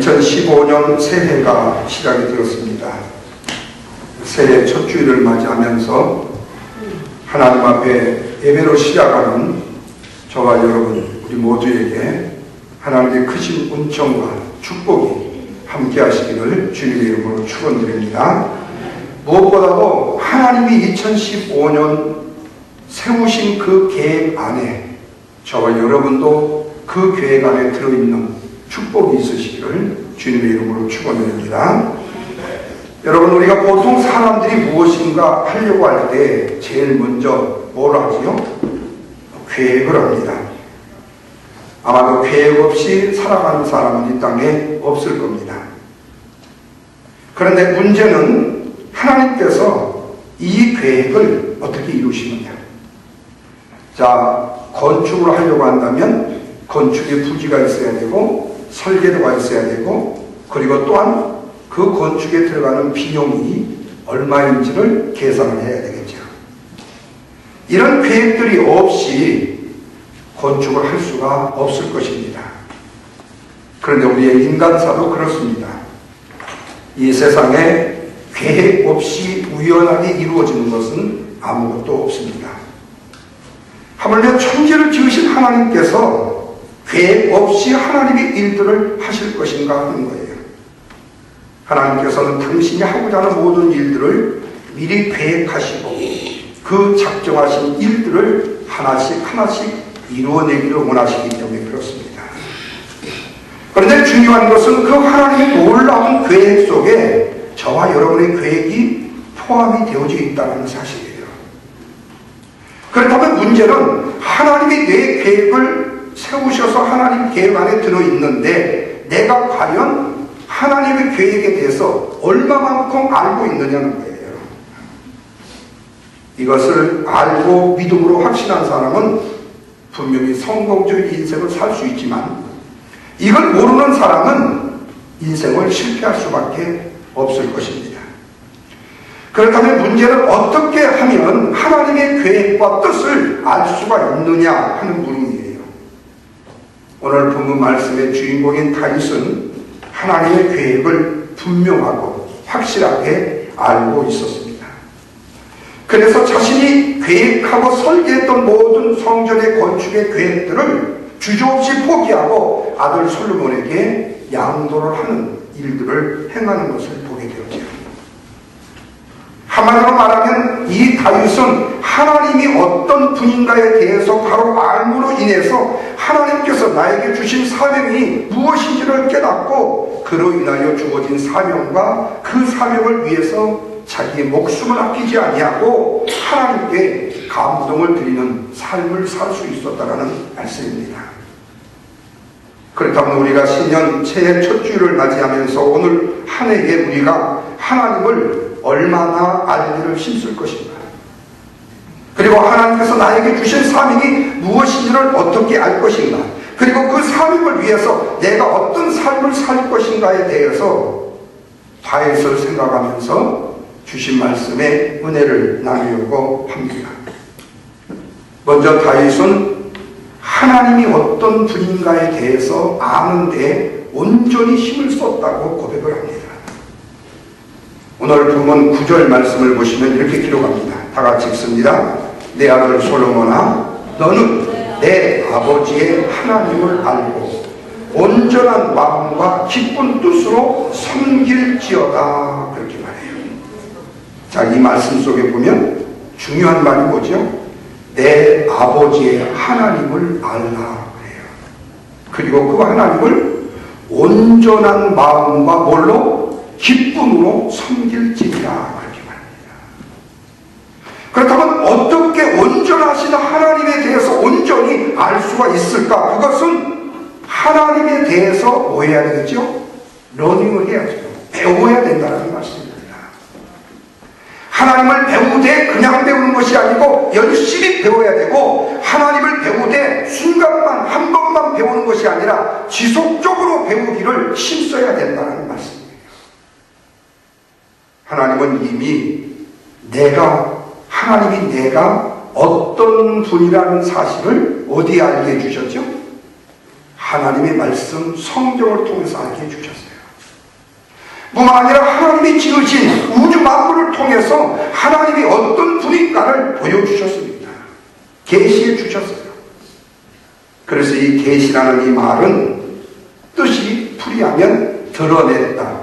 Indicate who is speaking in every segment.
Speaker 1: 2015년 새해가 시작이 되었습니다. 새해 첫 주일을 맞이하면서 하나님 앞에 예배로 시작하는 저와 여러분 우리 모두에게 하나님의 크신 은총과 축복이 함께 하시기를 주님의 이름으로 축원드립니다. 무엇보다도 하나님이 2015년 세우신 그 계획 안에 저와 여러분도 그 계획 안에 들어있는 축복이 있으시기를 주님의 이름으로 축원드립니다. 여러분, 우리가 보통 사람들이 무엇인가 하려고 할 때 제일 먼저 뭘 하지요? 계획을 합니다. 아마도 계획 없이 살아가는 사람은 이 땅에 없을 겁니다. 그런데 문제는 하나님께서 이 계획을 어떻게 이루시느냐. 자, 건축을 하려고 한다면 건축에 부지가 있어야 되고 설계도가 있어야 되고, 그리고 또한 그 건축에 들어가는 비용이 얼마인지를 계산을 해야 되겠죠. 이런 계획들이 없이 건축을 할 수가 없을 것입니다. 그런데 우리의 인간사도 그렇습니다. 이 세상에 계획 없이 우연하게 이루어지는 것은 아무것도 없습니다. 하물며 천지를 지으신 하나님께서 계획 없이 하나님의 일들을 하실 것인가 하는 거예요. 하나님께서는 당신이 하고자 하는 모든 일들을 미리 계획하시고 그 작정하신 일들을 하나씩 하나씩 이루어내기를 원하시기 때문에 그렇습니다. 그런데 중요한 것은 그 하나님의 놀라운 계획 속에 저와 여러분의 계획이 포함이 되어져 있다는 사실이에요. 그렇다면 문제는 하나님이 내 계획을 세우셔서 하나님 계획 안에 들어있는데 내가 과연 하나님의 계획에 대해서 얼마만큼 알고 있느냐는 거예요. 이것을 알고 믿음으로 확신한 사람은 분명히 성공적인 인생을 살 수 있지만, 이걸 모르는 사람은 인생을 실패할 수밖에 없을 것입니다. 그렇다면 문제는 어떻게 하면 하나님의 계획과 뜻을 알 수가 있느냐 하는 물음이에요. 오늘 본문 말씀의 주인공인 다윗은 하나님의 계획을 분명하고 확실하게 알고 있었습니다. 그래서 자신이 계획하고 설계했던 모든 성전의 건축의 계획들을 주저없이 포기하고 아들 솔로몬에게 양도를 하는 일들을 행하는 것을 보게 되었죠. 한마디로 말하면 이 다윗은 하나님이 어떤 분인가에 대해서 바로 알므로 인해서 하나님께서 나에게 주신 사명이 무엇인지를 깨닫고 그로 인하여 주어진 사명과 그 사명을 위해서 자기의 목숨을 아끼지 아니하고 하나님께 감동을 드리는 삶을 살 수 있었다는 말씀입니다. 그렇다면 우리가 신년 새해 첫 주일을 맞이하면서 오늘 한 해에 우리가 하나님을 얼마나 알기를 힘쓸 것인가, 그리고 하나님께서 나에게 주신 사명이 무엇인지를 어떻게 알 것인가, 그리고 그 사명을 위해서 내가 어떤 삶을 살 것인가에 대해서 다윗을 생각하면서 주신 말씀에 은혜를 나누려고 합니다. 먼저 다윗은 하나님이 어떤 분인가에 대해서 아는데 온전히 힘을 썼다고 고백을 합니다. 오늘 본문 9절 말씀을 보시면 이렇게 기록합니다. 다 같이 읽습니다. 내 아들 솔로몬아, 너는 내 아버지의 하나님을 알고 온전한 마음과 기쁜 뜻으로 섬길지어다. 그렇게 말해요. 자, 이 말씀 속에 보면 중요한 말이 뭐죠? 내 아버지의 하나님을 알라 그래요. 그리고 그 하나님을 온전한 마음과 뭘로? 기쁨으로 섬길지니라 그렇게 말합니다. 그렇다면 어떻게 온전하신 하나님에 대해서 온전히 알 수가 있을까? 그것은 하나님에 대해서 뭐 해야 되겠죠? 러닝을 해야죠. 배워야 된다는 말씀입니다. 하나님을 배우되 그냥 배우는 것이 아니고 열심히 배워야 되고, 하나님을 배우되 순간만 한 번만 배우는 것이 아니라 지속적으로 배우기를 힘써야 된다는 말씀입니다. 하나님은 이미 하나님이 내가 어떤 분이라는 사실을 어디에 알게 해주셨죠? 하나님의 말씀, 성경을 통해서 알게 해주셨어요. 뿐만 아니라 하나님이 지으신 우주 만물을 통해서 하나님이 어떤 분인가를 보여주셨습니다. 계시해 주셨어요. 그래서 이 계시라는 이 말은 뜻이 풀이하면 드러냈다.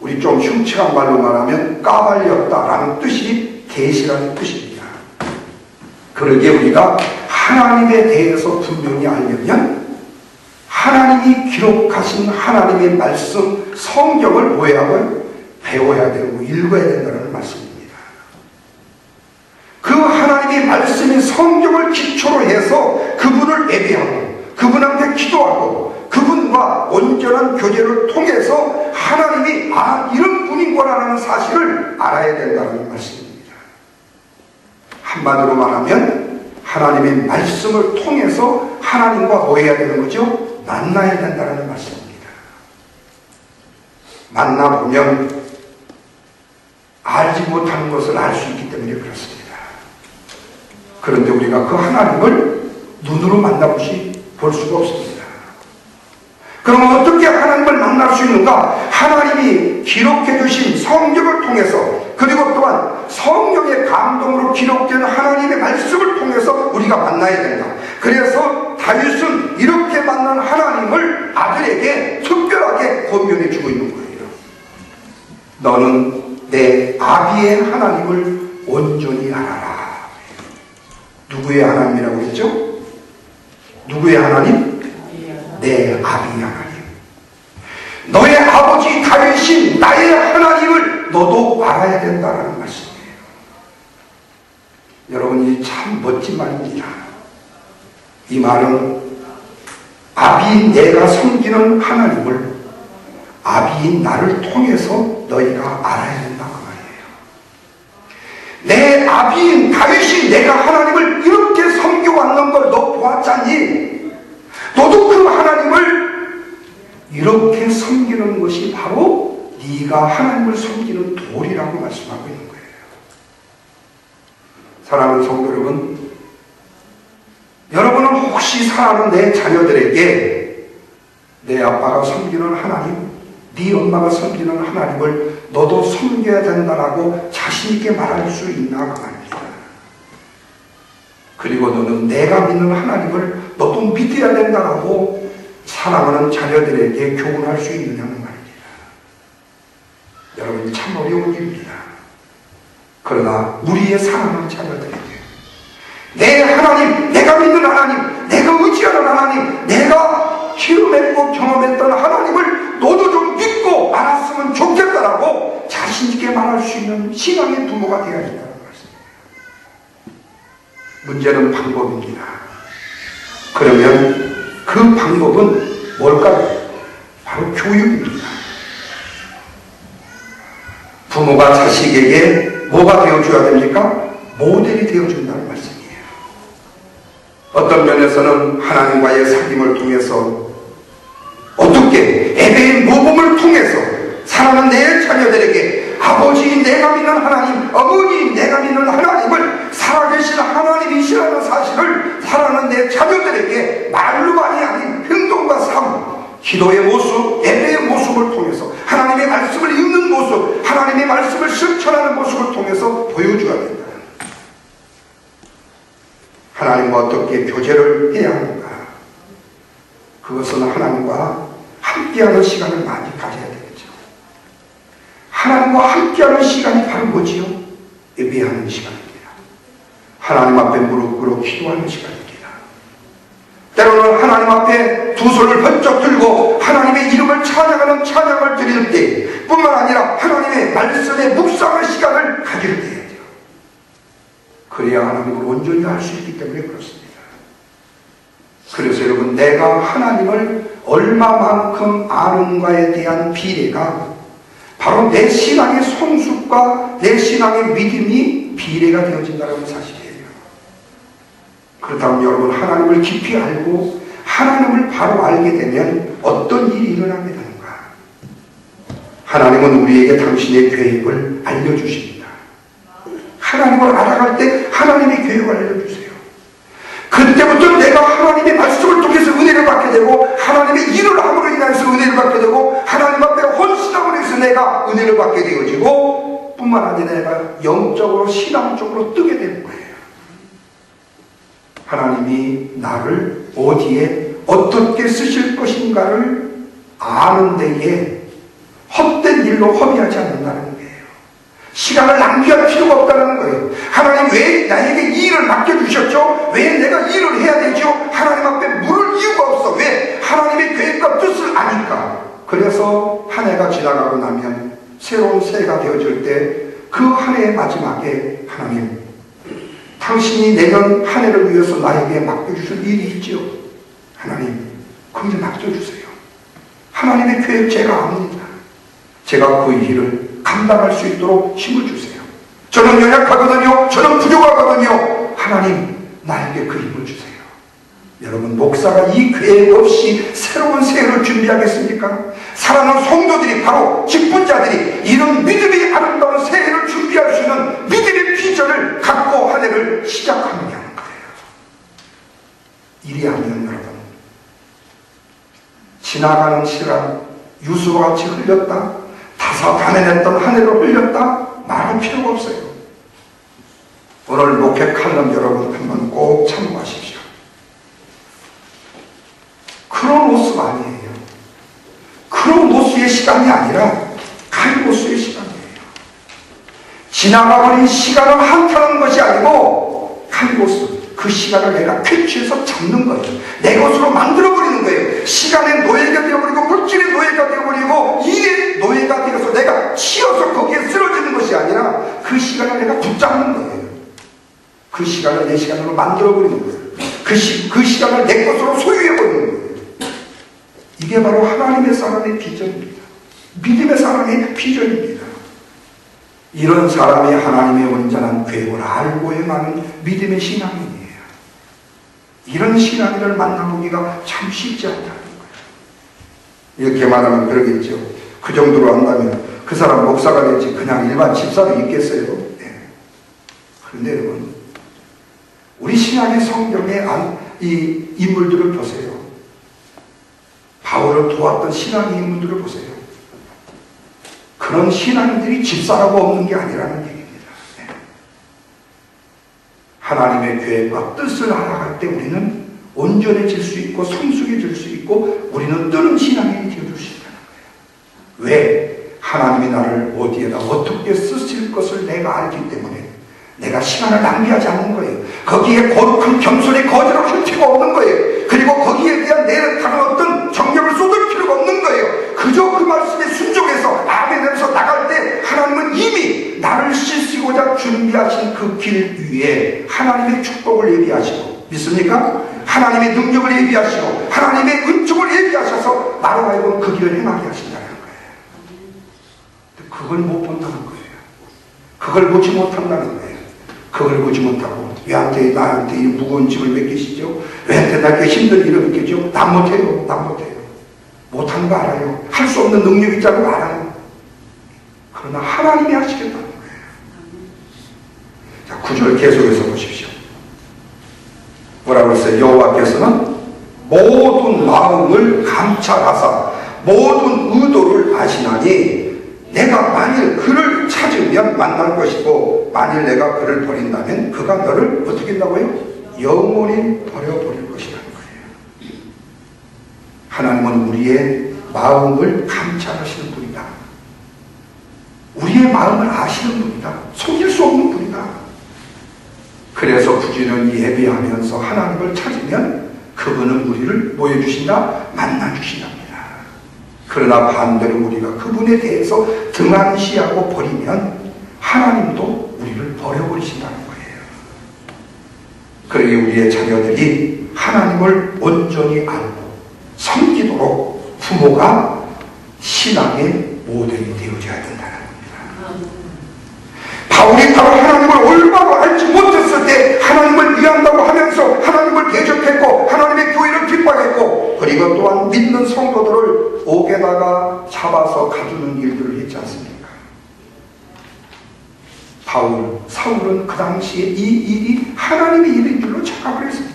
Speaker 1: 우리 좀 흉측한 말로 말하면 까발렸다라는 뜻이 계시라는 뜻입니다. 그러기에 우리가 하나님에 대해서 분명히 알려면 하나님이 기록하신 하나님의 말씀, 성경을 뭐하고요? 배워야 되고 읽어야 된다는 말씀입니다. 그 하나님의 말씀인 성경을 기초로 해서 그분을 예배하고 그분한테 기도하고 그분과 온전한 교제를 통해서 하나님이 이런 분인구나라는 사실을 알아야 된다는 말씀입니다. 한마디로 말하면 하나님의 말씀을 통해서 하나님과 뭐 해야 되는 거죠? 만나야 된다는 말씀입니다. 만나보면 알지 못하는 것을 알 수 있기 때문에 그렇습니다. 그런데 우리가 그 하나님을 눈으로 볼 수가 없습니다. 그럼 어떻게 하나님을 만날 수 있는가? 하나님이 기록해 주신 성경을 통해서 그리고 또한 성령의 감동으로 기록된 하나님의 말씀을 통해서 우리가 만나야 된다. 그래서 다윗은 이렇게 만난 하나님을 아들에게 특별하게 권면해 주고 있는 거예요. 너는 내 아비의 하나님을 온전히 알아라. 누구의 하나님이라고 했죠? 누구의 하나님? 내 아비의 하나님. 너의 아버지 다윗이 나의 하나님을 너도 알아야 된다는 말씀이에요. 여러분, 이 참 멋진 말입니다. 이 말은 아비인 내가 섬기는 하나님을 아비인 나를 통해서 너희가 알아야 된다 그 말이에요. 내 아비인 다윗이 내가 하나님을 이렇게 섬겨왔는 걸 너 보았잖니? 너도 그 하나님을 이렇게 섬기는 것이 바로 네가 하나님을 섬기는 도리라고 말씀하고 있는 거예요. 사랑하는 성도 여러분, 여러분은 혹시 사랑하는 내 자녀들에게 내 아빠가 섬기는 하나님, 네 엄마가 섬기는 하나님을 너도 섬겨야 된다라고 자신있게 말할 수 있나 그 말입니다. 그리고 너는 내가 믿는 하나님을 너도 믿어야 된다라고 사랑하는 자녀들에게 교훈할 수 있느냐는 말입니다. 여러분, 참 어려운 일입니다. 그러나 우리의 사랑하는 자녀들에게 내 하나님, 내가 믿는 하나님, 내가 의지하는 하나님, 내가 키워냈고 경험했던 하나님을 너도 좀 믿고 알았으면 좋겠다라고 자신있게 말할 수 있는 신앙의 부모가 되어야 된다는 말씀입니다. 문제는 방법입니다. 그러면 그 방법은 뭘까요? 바로 교육입니다. 부모가 자식에게 뭐가 되어줘야 됩니까? 모델이 되어준다는 말씀이에요. 어떤 면에서는 하나님과의 사귐을 통해서 어떻게 에베인 모범을 통해서 사랑하는 내 자녀들에게 아버지인 내가 믿는 하나님, 어머니인 내가 믿는 하나님을 살아계신 하나님이시라는 사실을 사랑하는 내 자녀들에게 말로만이 아닌 행동과 삶, 기도의 모습, 예배의 모습을 통해서 하나님의 말씀을 읽는 모습, 하나님의 말씀을 실천하는 모습을 통해서 보여줘야 된다. 하나님과 어떻게 교제를 해야 하는가? 그것은 하나님과 함께하는 시간을 많이 가져야 되겠죠. 하나님과 함께하는 시간이 바로 뭐지요? 예배하는 시간입니다. 하나님 앞에 무릎 꿇어 기도하는 시간입니다. 때로는 하나님 앞에 두 손을 번쩍 들고 하나님의 이름을 찬양하는 찬양을 드릴 때 뿐만 아니라 하나님의 말씀에 묵상할 시간을 가질 때예요. 그래야 하나님을 온전히 할 수 있기 때문에 그렇습니다. 그래서 여러분, 내가 하나님을 얼마만큼 아는가에 대한 비례가 바로 내 신앙의 성숙과 내 신앙의 믿음이 비례가 되어진다는 사실이에요. 그렇다면 여러분, 하나님을 깊이 알고 하나님을 바로 알게 되면 어떤 일이 일어나게 되는가? 하나님은 우리에게 당신의 계획을 알려주십니다. 하나님을 알아갈 때 하나님의 계획을 알려주세요. 그때부터 내가 하나님의 말씀을 통해서 은혜를 받게 되고 하나님 은혜를 받게 되어지고 뿐만 아니라 내가 영적으로 신앙적으로 뜨게 되는 거예요. 하나님이 나를 어디에 어떻게 쓰실 것인가를 아는 데에 헛된 일로 허비하지 않는다는 거예요. 시간을 낭비할 필요가 없다는 거예요. 하나님 왜 나에게 이 일을 맡겨주셨죠? 왜 내가 이 일을 해야 되죠? 하나님 앞에 물을 이유가 없어. 왜? 하나님의 계획과 뜻을 아니까. 그래서 한 해가 지나가고 나면 새로운 새해가 되어질 때 그 한 해의 마지막에 하나님, 당신이 내년 한 해를 위해서 나에게 맡겨주실 일이 있죠. 하나님, 그 일 맡겨주세요. 하나님의 계획 제가 압니다. 제가 그 일을 감당할 수 있도록 힘을 주세요. 저는 연약하거든요. 저는 부족하거든요. 하나님, 나에게 그 힘을 주세요. 여러분, 목사가 이 계획 없이 새로운 새해를 준비하겠습니까? 사랑하는 성도들이, 바로 직분자들이 이런 믿음이 아름다운 새해를 준비할 수 있는 믿음의 비전을 갖고 한 해를 시작하는 게 하는 거예요. 이리 아니면 여러분, 지나가는 시간 유수같이 흘렸다, 다사다난했던 한 해를 흘렸다 말할 필요가 없어요. 오늘 목회 칼럼 여러분 한번 꼭 참고하십시오. 크로노스 아니에요. 크로노스의 시간이 아니라 카이로스의 시간이에요. 지나가버린 시간을 한타는 것이 아니고 카이로스, 그 시간을 내가 캐치해서 잡는 거예요. 내 것으로 만들어버리는 거예요. 시간의 노예가 되어버리고 물질의 노예가 되어버리고 일의 노예가 되어서 내가 치여서 거기에 쓰러지는 것이 아니라 그 시간을 내가 붙잡는 거예요. 그 시간을 내 시간으로 만들어버리는 거예요. 그 시간을 내 것으로 소유해버리는 거예요. 이게 바로 하나님의 사람의 비전입니다. 믿음의 사람의 비전입니다. 이런 사람이 하나님의 온전한 계획을 알고 행하는 믿음의 신앙인이에요. 이런 신앙인을 만나보기가 참 쉽지 않다는 거예요. 이렇게 말하면 그러겠죠. 그 정도로 한다면 그 사람 목사가 됐지 그냥 일반 집사로 있겠어요? 네. 그런데 여러분, 우리 신약의 성경의 이 인물들을 보세요. 바울을 도왔던 신앙의 인물들을 보세요. 그런 신앙인들이 집사라고 없는 게 아니라는 얘기입니다. 네. 하나님의 계획과 뜻을 알아갈 때 우리는 온전해질 수 있고 성숙해질 수 있고 우리는 뜨는 신앙인이 되어줄 수 있다는 거예요. 왜? 하나님이 나를 어디에다 어떻게 쓰실 것을 내가 알기 때문에 내가 시간을 낭비하지 않는 거예요. 거기에 거룩한 겸손의 거절을 할 필요가 없는 거예요. 그리고 거기에 대한 내 다른 어떤 정력을 쏟을 필요가 없는 거예요. 그저 그 말씀에 순종해서 아멘하면서 나갈 때 하나님은 이미 나를 씻으고자 준비하신 그 길 위에 하나님의 축복을 예비하시고, 믿습니까? 하나님의 능력을 예비하시고 하나님의 은총을 예비하셔서 나로 하여금 그 길을 행하게 하신다는 거예요. 그걸 못 본다는 거예요. 그걸 보지 못한다는 거예요. 그걸 보지 못하고 왜한테 나한테 이 무거운 짐을 맡기시죠? 왜한테 나에게 힘든 일을 맡기죠? 난 못해요. 난 못해요. 못하는 거 알아요. 할 수 없는 능력이 있다는 거 알아요. 그러나 하나님이 하시겠다는 거예요. 자, 9절 계속해서 보십시오. 뭐라고 했어요? 여호와께서는 모든 마음을 감찰하사 모든 의도를 아시나니 내가 만일 그를 찾으면 만날 것이고 만일 내가 그를 버린다면 그가 너를 어떻게 한다고요? 영원히 버려버릴 것이라는 거예요. 하나님은 우리의 마음을 감찰하시는 분이다. 우리의 마음을 아시는 분이다. 속일 수 없는 분이다. 그래서 부지런히 예배하면서 하나님을 찾으면 그분은 우리를 뭐 해주신다? 만나주신답니다. 그러나 반대로 우리가 그분에 대해서 등한시하고 버리면 하나님도 우리를 버려버리신다는 거예요. 그러기에 우리의 자녀들이 하나님을 온전히 알고 섬기도록 부모가 신앙의 모델이 되어져야 된다는 겁니다. 바울이 바로 하나님을 올바로 알지 못했을 때 하나님을 위한다고 하면서 하나님을 대적했고 하나님의 교회를 핍박했고 그리고 또한 믿는 성도들을 옥에다가 잡아서 가두는 일들을 했지 않습니까? 사울은 그 당시에 이 일이 하나님의 일인 줄로 착각을 했습니다.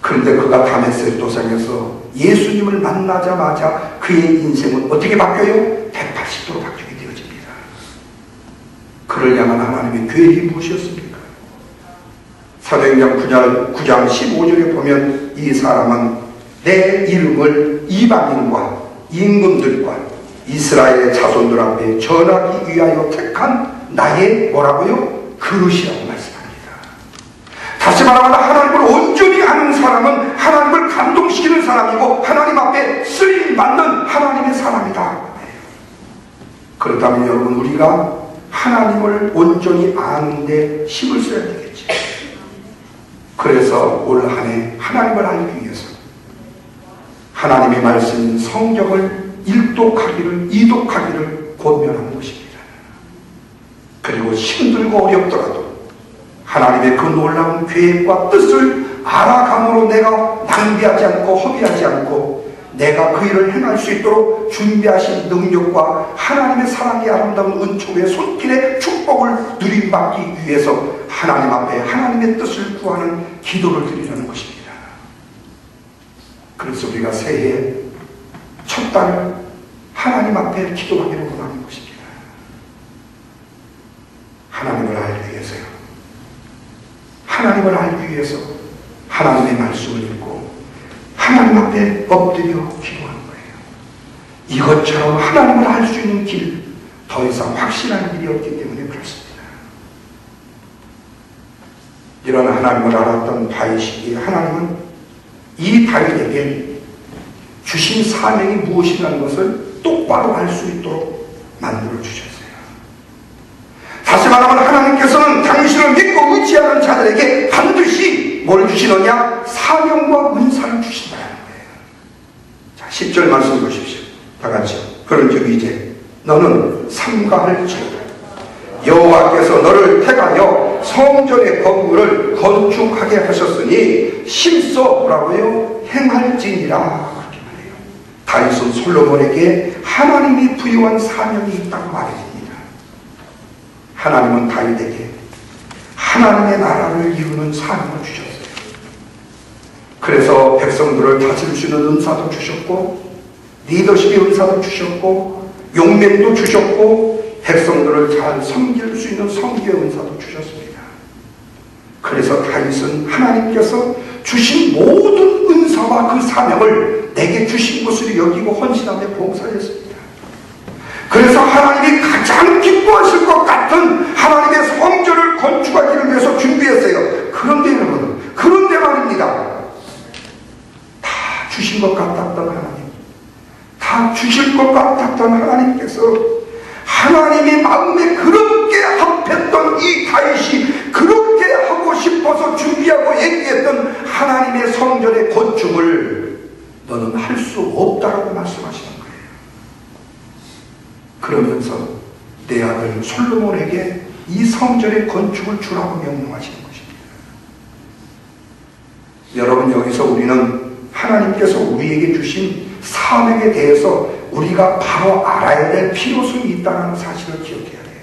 Speaker 1: 그런데 그가 다메섹 도상에서 예수님을 만나자마자 그의 인생은 어떻게 바뀌어요? 180도로 바뀌어요. 그를 향한 하나님의 계획이 무엇이었습니까? 사도행전 9장 15절에 보면 이 사람은 내 이름을 이방인과 임금들과 이스라엘의 자손들 앞에 전하기 위하여 택한 나의 뭐라고요? 그릇이라고 말씀합니다. 다시 말하면 하나님을 온전히 아는 사람은 하나님을 감동시키는 사람이고 하나님 앞에 쓰임받는 하나님의 사람이다. 그렇다면 여러분, 우리가 하나님을 온전히 아는데 힘을 써야 되겠지. 그래서 올 한 해 하나님을 알기 위해서 하나님의 말씀 성경을 이독하기를 권면하는 것입니다. 그리고 힘들고 어렵더라도 하나님의 그 놀라운 계획과 뜻을 알아감으로 내가 낭비하지 않고 허비하지 않고 내가 그 일을 행할 수 있도록 준비하신 능력과 하나님의 사랑의 아름다운 은총의 손길의 축복을 누림받기 위해서 하나님 앞에 하나님의 뜻을 구하는 기도를 드리려는 것입니다. 그래서 우리가 새해 첫 달을 하나님 앞에 기도하기를 원하는 것입니다. 하나님을 알기 위해서요. 하나님을 알기 위해서 하나님의 말씀을 읽고 하나님 앞에 엎드려 기도하는 거예요. 이것처럼 하나님을 알 수 있는 길, 더 이상 확실한 일이 없기 때문에 그렇습니다. 이런 하나님을 알았던 다윗이 하나님은 이 다윗에게 주신 사명이 무엇이라는 것을 똑바로 알 수 있도록 만들어 주셨어요. 다시 말하면 하나님께서는 당신을 믿고 의지하는 자들에게 반드시 뭘 주시느냐? 사명과 은사를 주신다는 거예요. 자, 10절 말씀 보십시오. 다 같이요. 그런즉 이제 너는 삼가할지어다. 여호와께서 너를 택하여 성전의 건물을 건축하게 하셨으니 힘써 뭐라고요? 행할지니라. 그렇게 말해요. 다윗은 솔로몬에게 하나님이 부여한 사명이 있다고 말해줍니다. 하나님은 다윗에게 하나님의 나라를 이루는 사명을 주셨어요. 그래서 백성들을 다스릴 수 있는 은사도 주셨고 리더십의 은사도 주셨고 용맹도 주셨고 백성들을 잘 섬길 수 있는 성기의 은사도 주셨습니다. 그래서 다윗은 하나님께서 주신 모든 은사와 그 사명을 내게 주신 것으로 여기고 헌신하며 봉사했습니다. 그래서 하나님이 가장 기뻐하실 것 같은 하나님의 성전을 건축하기를 위해서 준비했어요. 그런데 말입니다. 다 주신 것 같았던 하나님, 다 주실 것 같았던 하나님께서 하나님의 마음에 그렇게 합했던 이 다윗이 그렇게 하고 싶어서 준비하고 얘기했던 하나님의 성전의 건축을 너는 할 수 없다라고 말씀하시는 거예요. 그러면서 내 아들 솔로몬에게 이 성전의 건축을 주라고 명령하시는 것입니다. 여러분, 여기서 우리는 하나님께서 우리에게 주신 사명에 대해서 우리가 바로 알아야 될 필요성이 있다는 사실을 기억해야 돼요.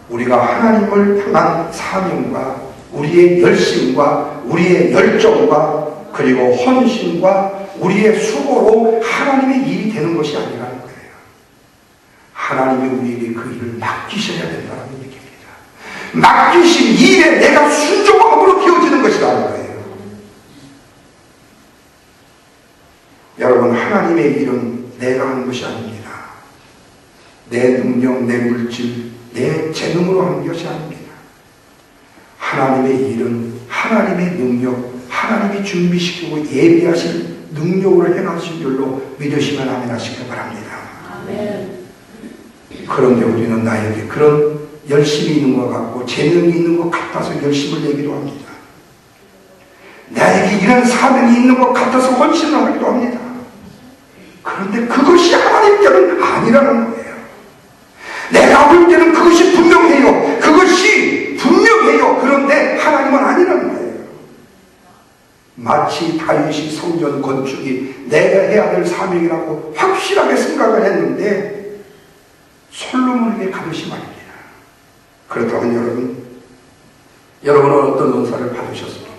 Speaker 1: 우리가 하나님을 향한 사명과 우리의 열심과 우리의 열정과 그리고 헌신과 우리의 수고로 하나님의 일이 되는 것이 아니라는 거예요. 하나님이 우리에게 그 일을 맡기셔야 된다는 얘기입니다. 맡기신 일에 내가 순종함으로 되어지는 것이라는 거예요. 여러분, 하나님의 일은 내가 하는 것이 아닙니다. 내 능력, 내 물질, 내 재능으로 하는 것이 아닙니다. 하나님의 일은 하나님의 능력, 하나님이 준비시키고 예비하실 능력으로 행하신 줄로 믿으시면 아멘 하시기 바랍니다. 아멘. 그런데 우리는 나에게 그런 열심이 있는 것 같고 재능이 있는 것 같아서 열심을 내기도 합니다. 나에게 이런 사명이 있는 것 같아서 헌신을 하기도 합니다. 그런데 그것이 하나님께는 아니라는 거예요. 내가 볼 때는 그것이 분명해요. 그것이 분명해요. 그런데 하나님은 아니라는 거예요. 마치 다윗이 성전 건축이 내가 해야 될 사명이라고 확실하게 생각을 했는데 솔로몬에게 가듯이 말입니다. 그렇다면 여러분은 어떤 은사를 받으셨습니까?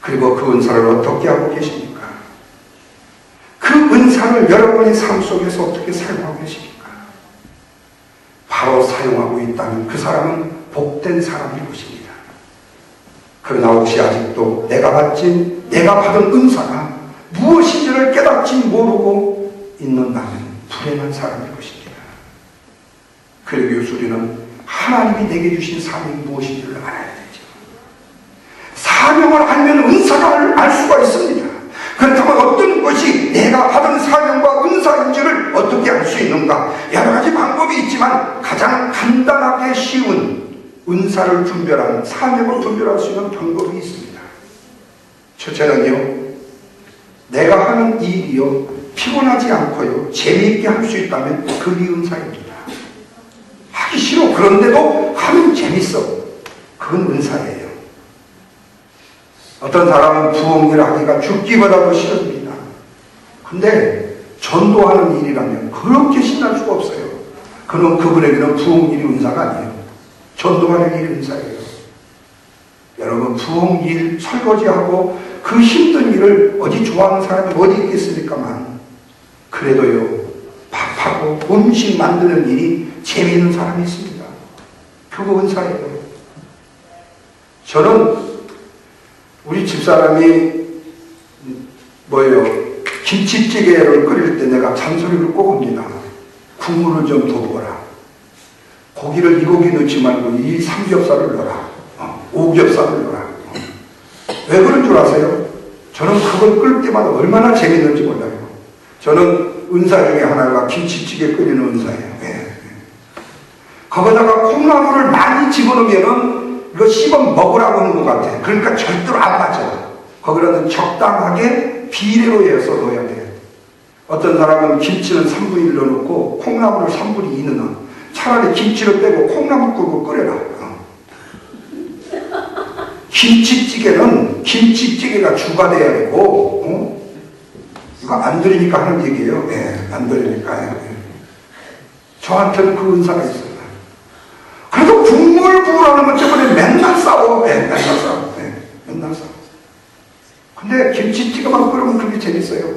Speaker 1: 그리고 그 은사를 어떻게 하고 계십니까? 그 은사를 여러분의 삶 속에서 어떻게 사용하고 계십니까? 바로 사용하고 있다면 그 사람은 복된 사람일 것입니다. 그러나 혹시 아직도 내가 받은 은사가 무엇인지를 깨닫지 모르고 있는다면 불행한 사람일 것입니다. 그러기 우리는 하나님이 내게 주신 사명이 무엇인지를 알아야 되죠. 사명을 알면 은사를 알 수가 있습니다. 그렇다면 어떤 것이 내가 받은 사명과 은사인지를 어떻게 알 수 있는가? 여러 가지 방법이 있지만 가장 간단하게 쉬운 은사를 분별하는, 사명을 분별할 수 있는 방법이 있습니다. 첫째는요, 내가 하는 일이요 피곤하지 않고요 재미있게 할 수 있다면 그게 은사입니다. 하기 싫어 그런데도 하면 재밌어, 그건 은사예요. 어떤 사람은 부엌일 하기가 죽기보다도 싫습니다. 근데 전도하는 일이라면 그렇게 신날 수가 없어요. 그럼 그분에게는 부엌일이 은사가 아니에요. 전도하는 일이 은사예요. 여러분, 부엌일 설거지하고 그 힘든 일을 어디 좋아하는 사람이 어디 있겠습니까만, 그래도요 밥하고 음식 만드는 일이 재미있는 사람이 있습니다. 그거 은사예요. 저는 우리 집사람이 김치찌개를 끓일 때 내가 잔소리를 꼭 합니다. 국물을 좀 더 부어라. 고기를 이 고기 넣지 말고 이 삼겹살을 넣어라. 오겹살을 넣어라. 왜 그런 줄 아세요? 저는 그걸 끓일 때마다 얼마나 재밌는지 몰라요. 저는 은사 중에 하나가 김치찌개 끓이는 은사예요. 거기다가 콩나물을 많이 집어넣으면은 이거 씹어 먹으라고 하는 것 같아. 그러니까 절대로 안 맞아. 거기라는 적당하게 비례로 해서 넣어야 돼요. 어떤 사람은 김치는 3분의 1 넣어놓고 콩나물을 3분의 2 넣어. 차라리 김치를 빼고 콩나물 끓고 끓여라. 김치찌개는 김치찌개가 주가 돼야 되고, 이거 안 들으니까 하는 얘기예요. 안 들으니까요. 저한테는 그 은사가 있어요. 그래도 국물 부으라는 것 때문에 맨날 싸워. 맨날 싸워. 근데 김치찌개만 끓으면 그렇게 재밌어요.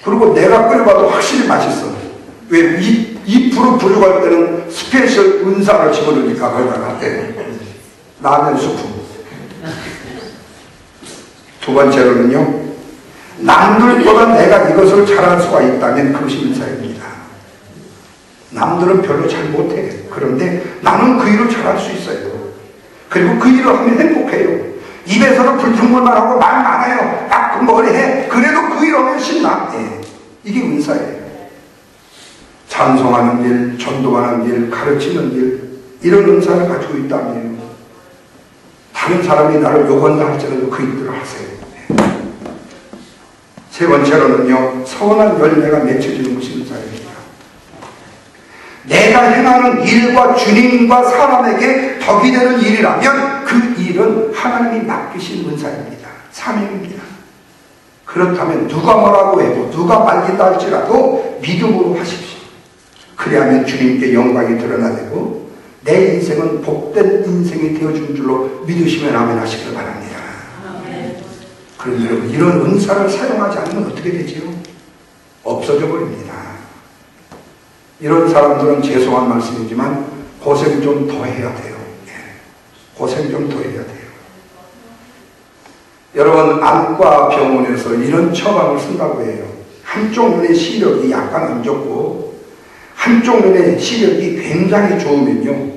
Speaker 1: 그리고 내가 끓여봐도 확실히 맛있어. 왜? 2% 부족할 때는 스페셜 은사를 집어넣으니까 거기다가 라면 수프. 두 번째로는요, 남들보다 내가 이것을 잘할 수가 있다면 그것이 은사입니다. 남들은 별로 잘 못해. 그런데 나는 그 일을 잘할 수 있어요. 그리고 그 일을 하면 행복해요. 입에서는 불평불만 하고 말 많아요. 딱 그 머리 해. 그래도 그 일 하면 신나. 이게 은사예요. 찬송하는 일, 전도하는 일, 가르치는 일, 이런 은사를 가지고 있다면 다른 사람이 나를 욕한다 할지라도 그 일들을 하세요. 세 번째로는요, 선한 열매가 맺혀지는 것이 은사입니다. 내가 행하는 일과 주님과 사람에게 덕이 되는 일이라면 그 일은 하나님이 맡기신 은사입니다. 사명입니다. 그렇다면 누가 뭐라고 해도 누가 말린다 할지라도 믿음으로 하십시오. 그래야만 주님께 영광이 드러나되고 내 인생은 복된 인생이 되어준 줄로 믿으시면 아멘 하시길 바랍니다. 그런데 여러분, 이런 은사를 사용하지 않으면 어떻게 되지요? 없어져 버립니다. 이런 사람들은 죄송한 말씀이지만 고생 좀 더 해야 돼요. 고생 좀 더 해야 돼요. 여러분, 안과 병원에서 이런 처방을 쓴다고 해요. 한쪽 눈의 시력이 약간 안 좋고 한쪽 눈의 시력이 굉장히 좋으면요,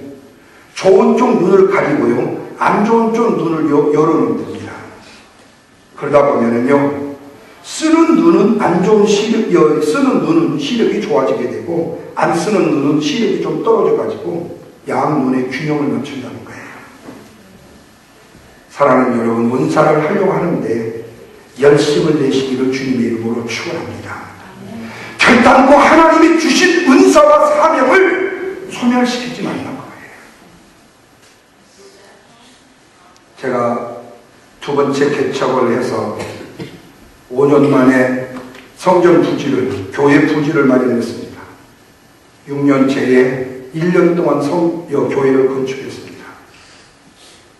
Speaker 1: 좋은 쪽 눈을 가리고요, 안 좋은 쪽 눈을 열어놓는 겁니다. 그러다 보면은요, 쓰는 눈은 안 좋은 쓰는 눈은 시력이 좋아지게 되고 안 쓰는 눈은 시력이 좀 떨어져가지고 양눈의 균형을 맞춘다는 거예요. 사랑하는 여러분, 은사를 하려고 하는데 열심을 내시기를 주님의 이름으로 축원합니다. 결단코 하나님이 주신 은사와 사명을 소멸시키지 말라는 거예요. 제가 두 번째 개척을 해서 5년 만에 성전 부지를, 교회 부지를 마련했습니다. 6년째에 1년 동안 교회를 건축했습니다.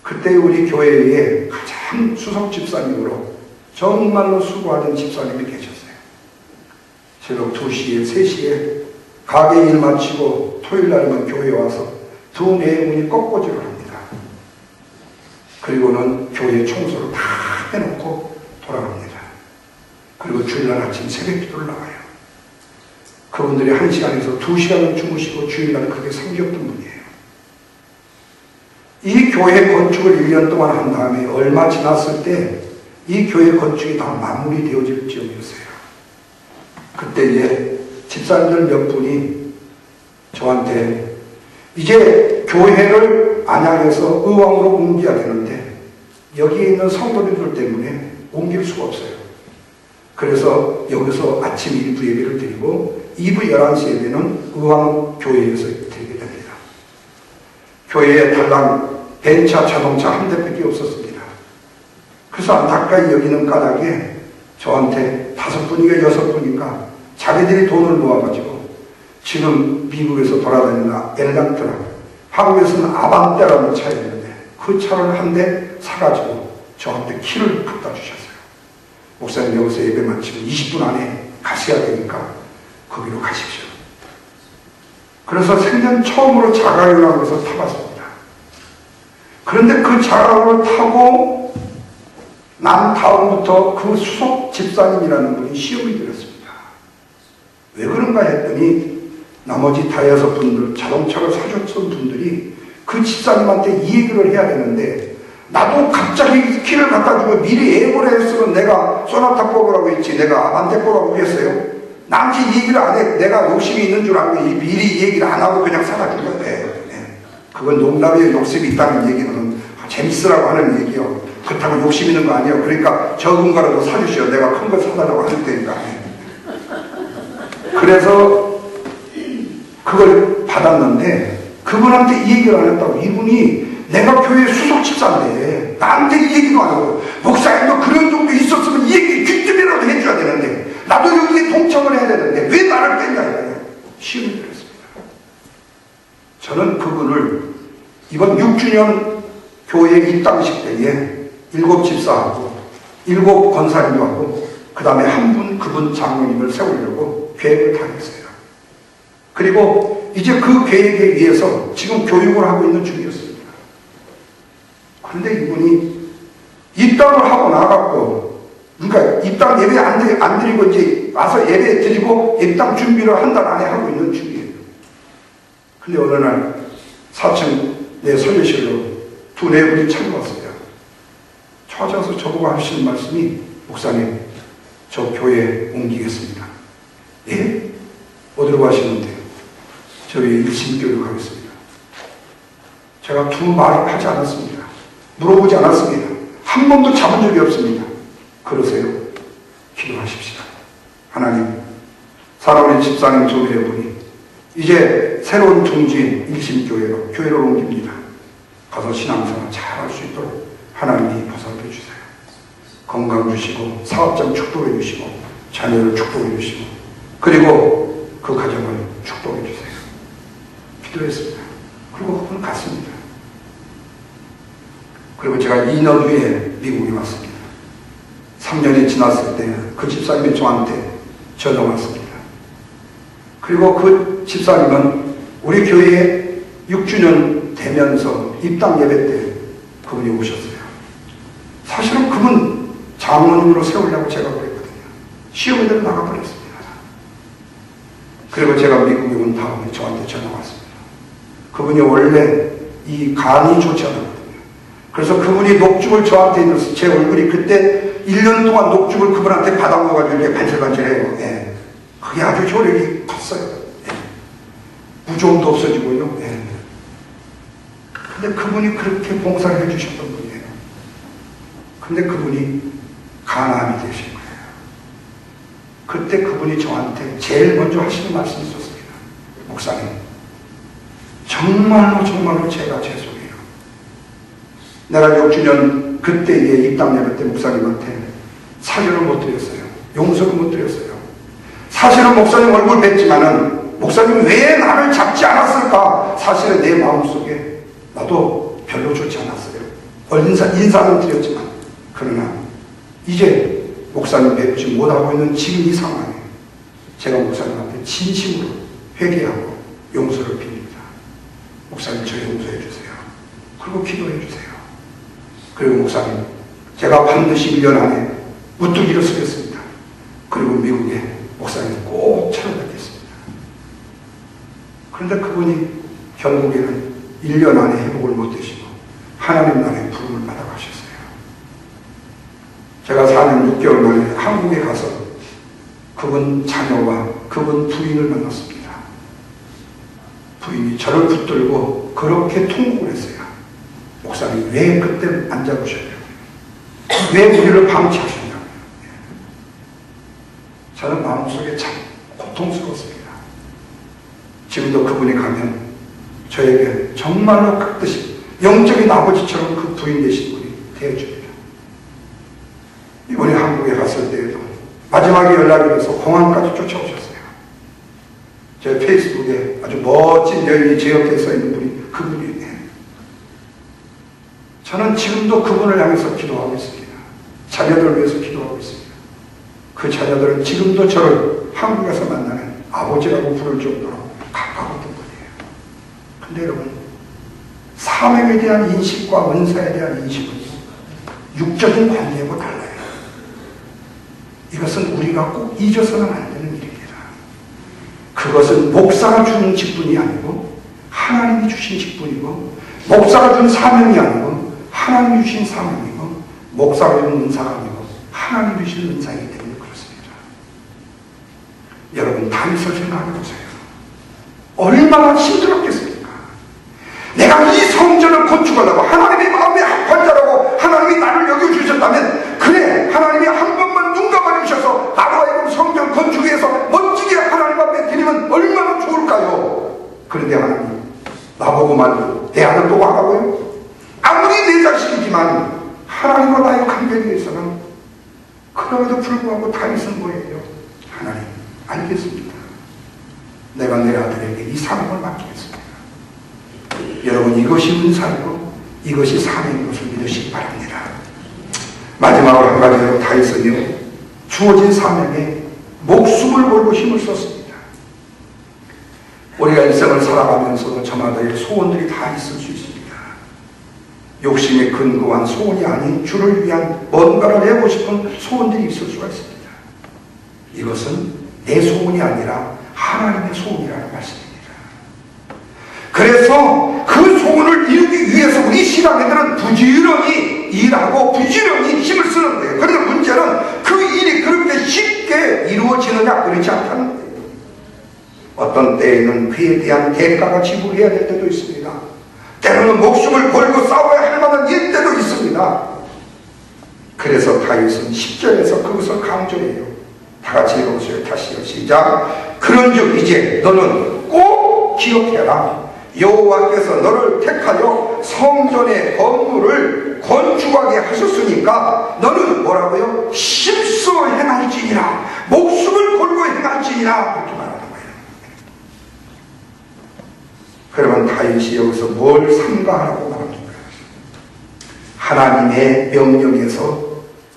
Speaker 1: 그때 우리 교회에 가장 수석 집사님으로 정말로 수고하던 집사님이 계셨어요. 새벽 2시에 3시에 가게 일 마치고 토요일 날이면 교회에 와서 두뇌의 문이 꺾어지를 합니다. 그리고는 교회 청소를 다 해놓고 돌아갑니다. 그리고 주일날 아침 새벽 기도를 나가요. 그분들이 1시간에서 2시간을 주무시고 주일날 그게 생겼던 분이에요. 이 교회 건축을 1년 동안 한 다음에 얼마 지났을 때 이 교회 건축이 다 마무리되어질 지역이었어요. 그때 이제 집사님들 몇 분이 저한테 이제 교회를 안양에서 의왕으로 옮겨야 되는데 여기에 있는 성도님들 때문에 옮길 수가 없어요. 그래서 여기서 아침 1부 예배를 드리고 2부 11시 예배는 의왕 교회에서 드리게 됩니다. 교회에 달랑 벤차 자동차 한 대밖에 없었습니다. 그래서 안타까이 여기는 까닭에 저한테 5분인가 6분인가 자기들이 돈을 모아가지고 지금 미국에서 돌아다니는 엘란트라, 한국에서는 아반떼라는 차가 있는데 그 차를 한 대 사가지고 저한테 키를 갖다 주셨어요. 목사님 여기서 예배 마치고 20분 안에 가셔야 되니까 거기로 가십시오. 그래서 생전 처음으로 자가용을 하면서 타봤습니다. 그런데 그 자가용을 타고 난 다음부터 그 수석 집사님이라는 분이 시험이 들었습니다. 왜 그런가 했더니 나머지 5분들 자동차를 사줬던 분들이 그 집사님한테 이 얘기를 해야 되는데 나도 갑자기 키를 갖다 주고 미리 예고를 했으면 내가 소나타 뽑으라고 했지 내가 아반떼 뽑으라고 했어요. 남지 얘기를 안 해. 내가 욕심이 있는 줄 알고 미리 얘기를 안 하고 그냥 사다 준 건데 그건 농담이에요. 욕심이 있다는 얘기는 재밌으라고 하는 얘기요. 그렇다고 욕심 있는 거 아니에요. 그러니까 적은 거라도 사주시오. 내가 큰 거 사달라고 할 테니까. 그래서 그걸 받았는데 그분한테 이 얘기를 안 했다고. 이분이 내가 교회 수석 집사인데 나한테 이 얘기도 안 하고 목사님도 그런 정도 있었으면 이 얘기 귀뜸이라도 해줘야 되는데 나도 여기에 동참을 해야 되는데 왜 나를 뺀다 이거예요. 시험을 들었습니다. 저는 그분을 이번 6주년 교회 입당식 때에 7 집사하고 7 권사님도 하고 그 다음에 한 분 그분 장로님을 세우려고 계획을 다 했어요. 그리고 이제 그 계획에 의해서 지금 교육을 하고 있는 중이었습니다. 그런데 이분이 입당을 하고 나갔고 그러니까 입당 예배 안 드리고 이제 와서 예배 드리고 입당 준비를 한 달 안에 하고 있는 중이에요. 근데 어느 날 4층 내 설교실로 2-4분이 찾아왔어요. 찾아와서 저보고 하시는 말씀이 목사님 저 교회 옮기겠습니다. 예? 어디로 가시는데요? 저희 일심교회로 가겠습니다. 제가 두 말을 하지 않았습니다. 물어보지 않았습니다. 한 번도 잡은 적이 없습니다. 그러세요? 기도하십시다. 하나님 사랑하는 집사님 저 여러분이 이제 새로운 중지인 일심교회로 교회를 옮깁니다. 가서 신앙생활 잘 할 수 있도록 하나님이 보살펴 주세요. 건강 주시고 사업장 축복해 주시고 자녀를 축복해 주시고 그리고 그 가정을 축복해 주세요. 기도했습니다. 그리고 그분 갔습니다. 그리고 제가 2년 후에 미국에 왔습니다. 3년이 지났을 때 그 집사님이 저한테 전화 왔습니다. 그리고 그 집사님은 우리 교회에 6주년 되면서 입당 예배 때 그분이 오셨어요. 사실은 그분 장로님으로 세우려고 제가 그랬거든요. 시험에도 나가버렸습니다. 그리고 제가 미국에 온 다음에 저한테 전화 왔습니다. 그분이 원래 이 간이 좋지 않았거든요. 그래서 그분이 녹즙을 저한테 넣어서 제 얼굴이 그때 1년 동안 녹즙을 그분한테 받아먹어가지고 이렇게 반질반질해요. 예. 그게 아주 효력이 컸어요. 예. 무좀도 없어지고요. 예. 근데 그분이 그렇게 봉사를 해주셨던 분이에요. 근데 그분이 간암이 되신 거예요. 그때 그분이 저한테 제일 먼저 하시는 말씀이 있었습니다. 목사님, 정말로 제가 죄송해요. 내가 6주년 그때의 입당 예배 때 목사님한테 사죄를 못 드렸어요. 용서를 못 드렸어요. 사실은 목사님 얼굴 뵀지만은 목사님 왜 나를 잡지 않았을까? 사실은 내 마음속에 나도 별로 좋지 않았어요. 인사는 드렸지만 그러나 이제 목사님 뵙지 못하고 있는 지금 이 상황에 제가 목사님한테 진심으로 회개하고 용서를 빕니다. 목사님, 저 용서해 주세요. 그리고 기도해 주세요. 그리고 목사님, 제가 반드시 1년 안에 우뚝 일어서겠습니다. 그리고 미국에 목사님 꼭 찾아뵙겠습니다. 그런데 그분이 결국에는 1년 안에 회복을 못하시고 하나님 나라의 부름을 받아가셨어요. 제가 4년 6개월 만에 한국에 가서 그분 자녀와 그분 부인을 만났습니다. 부인이 저를 붙들고 그렇게 통곡을 했어요. 목사님, 왜 그때 안 잡으셨냐고요? 왜 우리를 방치하셨냐고요? 저는 마음속에 참 고통스러웠습니다. 지금도 그분이 가면 저에게 정말로 깍듯이 영적인 아버지처럼 그 부인 되신 분이 대해줍니다. 이번에 한국에 갔을 때에도 마지막에 연락이 돼서 공항까지 쫓아오셨어요. 제 페이스북에 아주 멋진 여인이 제 옆에 서 있는 분이 그분이에요. 저는 지금도 그분을 향해서 기도하고 있습니다. 자녀들을 위해서 기도하고 있습니다. 그 자녀들은 지금도 저를 한국에서 만나는 아버지라고 부를 정도로 가까웠던 분이에요. 근데 여러분, 사명에 대한 인식과 은사에 대한 인식은 육적인 관계하고 달라요. 이것은 우리가 꼭 잊어서는 안 되는 일입니다. 그것은 목사가 주는 직분이 아니고 하나님이 주신 직분이고, 목사가 준 사명이 아니고 하나님이 주신 사명이고, 목사가 준 은사가 아니고 하나님이 주신 은사이기 때문에 그렇습니다. 여러분, 다윗을 생각해 보세요. 얼마나 힘들었겠습니까? 내가 이 성전을 건축하려고 하나님의 마음에 합한 자라고 하나님이 나를 여겨주셨다면, 그래, 하나님이 한 번만 눈 감아주셔서 나로 하여금 성전 건축해서 멋지게 하나님 앞에 드리면 얼마나 좋을까요? 그런데 하나님, 나보고 말고 내 아들 보고 하라고요? 아무리 내 자식이지만 하나님과 나의 관계에 대해서는, 그럼에도 불구하고 다윗은 뭐예요? 하나님, 알겠습니다. 내가 내 아들에게 이 사명을 맡기겠습니다. 여러분, 이것이 은사이고 이것이 사명인 것을 믿으시기 바랍니다. 마지막으로 한 가지로 다윗은요, 주어진 사명에 목숨을 걸고 힘을 썼습니다. 우리가 일생을 살아가면서 저마다의 소원들이 다 있을 수 있습니다. 욕심에 근거한 소원이 아닌 주를 위한 뭔가를 해보고 싶은 소원들이 있을 수가 있습니다. 이것은 내 소원이 아니라 하나님의 소원이라는 말씀입니다. 그래서 그 소원을 이루기 위해서 우리 신앙인들은 부지런히 일하고 부지런히 힘을 쓰는 거예요. 그런데 문제는 그 일이 그렇게 쉽게 이루어지느냐, 그렇지 않다는 거예요. 어떤 때에는 그에 대한 대가가 지불해야 될 때도 있습니다. 때로는 목숨을 걸고 싸워야 할 만한 일때도 있습니다. 그래서 다윗은 10절에서 그것을 강조해요. 다 같이 읽어보세요. 다시요. 시작. 그런즉 이제 너는 꼭 기억해라. 여호와께서 너를 택하여 성전의 건물을 건축하게 하셨으니까 너는 뭐라고요? 힘써 행할지니라. 목숨을 걸고 행할지니라. 그렇게 말하는 거예요. 그러면 다윗이 여기서 뭘 삼가하라고 말합니까? 하나님의 명령에서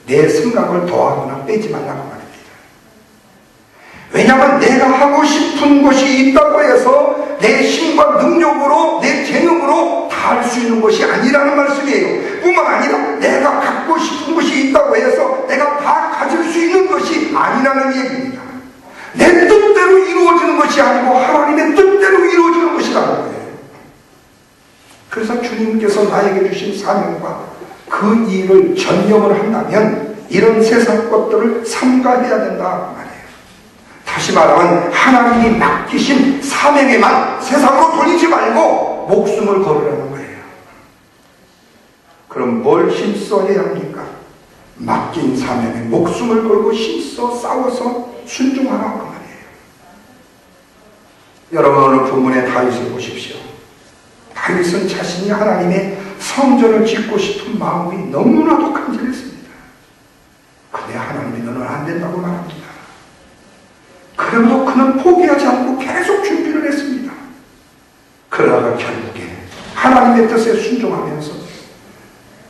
Speaker 1: 내 생각을 더하거나 빼지 말라고 말합니다. 왜냐하면 내가 하고 싶은 것이 있다고 해서 내 힘과 능력으로, 내 재능으로 다 할 수 있는 것이 아니라는 말씀이에요. 뿐만 아니라 내가 갖고 싶은 것이 있다고 해서 내가 다 가질 수 있는 것이 아니라는 얘기입니다. 내 뜻대로 이루어지는 것이 아니고 하나님의 뜻대로 이루어지는 것이라는 거예요. 그래서 주님께서 나에게 주신 사명과 그 일을 전념을 한다면 이런 세상 것들을 삼가해야 된다 말이에요. 다시 말하면 하나님이 맡기신 사명에만 세상으로 돌리지 말고 목숨을 걸으라는 거예요. 그럼 뭘 힘써 해야 합니까? 맡긴 사명에 목숨을 걸고 힘써 싸워서 순종하라 그 말이에요. 여러분, 오늘 본문의 다윗을 보십시오. 다윗은 자신이 하나님의 성전을 짓고 싶은 마음이 너무나도 간절했습니다. 근데 하나님이 너는 안 된다고 말합니다. 그래도 그는 포기하지 않고 계속 준비를 했습니다. 그러다가 결국에 하나님의 뜻에 순종하면서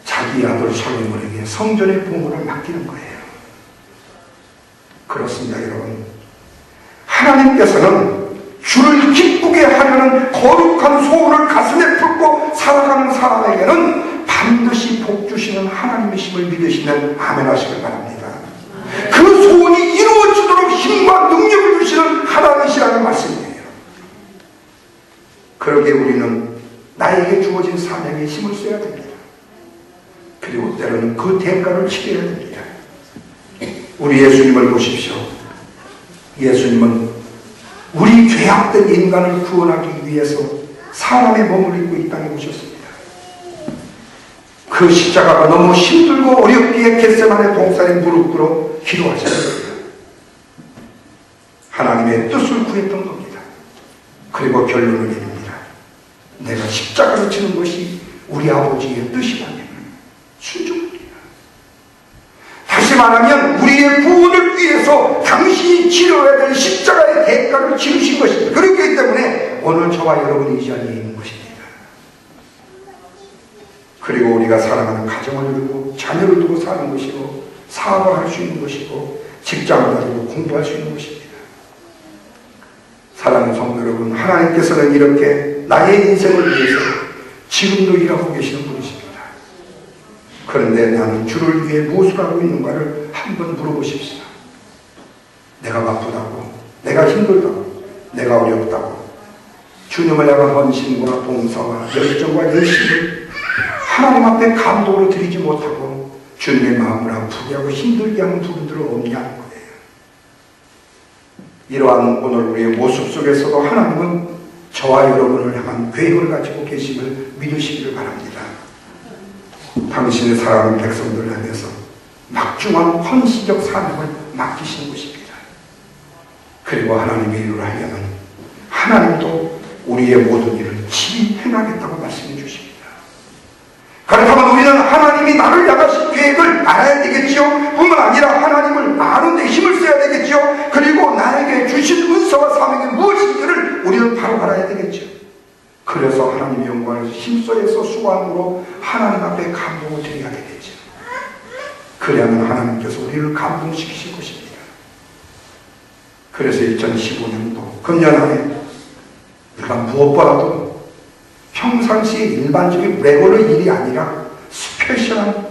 Speaker 1: 자기 아들 솔로몬에게 성전의 보물을 맡기는 거예요. 그렇습니다, 여러분. 하나님께서는 주를 기쁘게 하려는 거룩한 소원을 가슴에 품고 살아가는 사람에게는 반드시 복 주시는 하나님이심을 믿으시면 아멘 하시길 바랍니다. 그 소원이 이루어지도록 힘과 능력을 주시는 하나님이시라는 말씀이에요. 그러기에 우리는 나에게 주어진 사명에 힘을 써야 됩니다. 그리고 때로는 그 대가를 치러야 됩니다. 우리 예수님을 보십시오. 예수님은 우리 죄악된 인간을 구원하기 위해서 사람의 몸을 입고 이 땅에 오셨습니다. 그 십자가가 너무 힘들고 어렵기에 겟세마네 동산에 무릎 꿇어 기도하셨습니다. 하나님의 뜻을 구했던 겁니다. 그리고 결론을 내립니다. 내가 십자가를 치는 것이 우리 아버지의 뜻이라면 순종합니다. 다시 말하면 우리의 구원을 위해서 당신이 치러야 될 십자가의 대가를 치르신 것입니다. 그렇기 때문에 오늘 저와 여러분이 이 자리에 있는 것입니다. 그리고 우리가 사랑하는 가정을 두고 자녀를 두고 사는 것이고 사업을 할 수 있는 것이고 직장을 가지고 공부할 수 있는 것입니다. 사랑하는 성도 여러분, 하나님께서는 이렇게 나의 인생을 위해서 지금도 일하고 계시는 분이십니다. 그런데 나는 주를 위해 무엇을 하고 있는가를 한번 물어보십시오. 내가 바쁘다고, 내가 힘들다고, 내가 어렵다고 주님을 향한 헌신과 봉사와 열정과 열심을 하나님 앞에 감동으로 드리지 못하고 주님의 마음을 아프게 하고 힘들게 하는 부분들은 없냐는 거예요. 이러한 오늘 우리의 모습 속에서도 하나님은 저와 여러분을 향한 계획을 가지고 계심을 믿으시기를 바랍니다. 당신의 사랑하는 백성들을 향해서 막중한 헌신적 사명을 맡기시는 것입니다. 그리고 하나님의 일을 하려면 하나님도 우리의 모든 일을 친히 행하겠다고 말씀해 주십니다. 그렇다면 우리는 하나님이 나를 향하신 계획을 알아야 되겠지요. 뿐만 아니라 하나님을 아는 데 힘을 써야 되겠지요. 그리고 나에게 주신 은사와 사명이 무엇인지를 우리는 바로 알아야 되겠죠. 그래서 하나님의 영광을 힘써서 수고함으로 하나님 앞에 감동을 드려야 되겠죠. 그래야만 하나님께서 우리를 감동시키실 것입니다. 그래서 2015년도 금년 안에 우리가 무엇보다도 평상시에 일반적인 레고의 일이 아니라 스페셜한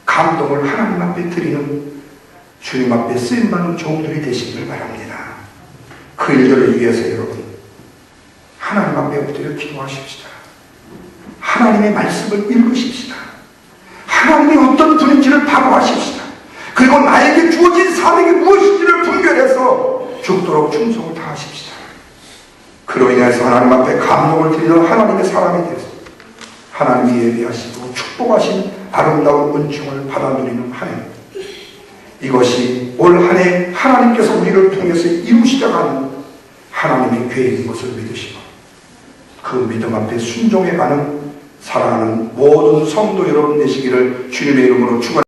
Speaker 1: 감동을 하나님 앞에 드리는 주님 앞에 쓰임받는 종들이 되시길 바랍니다. 그 일들을 위해서 여러분 하나님 앞에 엎드려 기도하십시다. 하나님의 말씀을 읽으십시다. 하나님이 어떤 분인지를 바로 아십시다. 그리고 나에게 주어진 사명이 무엇인지를 분별해서 죽도록 충성을 다하십시다. 그로 인해서 하나님 앞에 감동을 드리는 하나님의 사람이 되어서 하나님이 예비하시고 축복하신 아름다운 은총을 받아 누리는 한 해, 이것이 올 한 해 하나님께서 우리를 통해서 이루시려고 하는 하나님의 계획인 것을 믿으시고 그 믿음 앞에 순종해가는 사랑하는 모든 성도 여러분 되시기를 주님의 이름으로 축원합니다.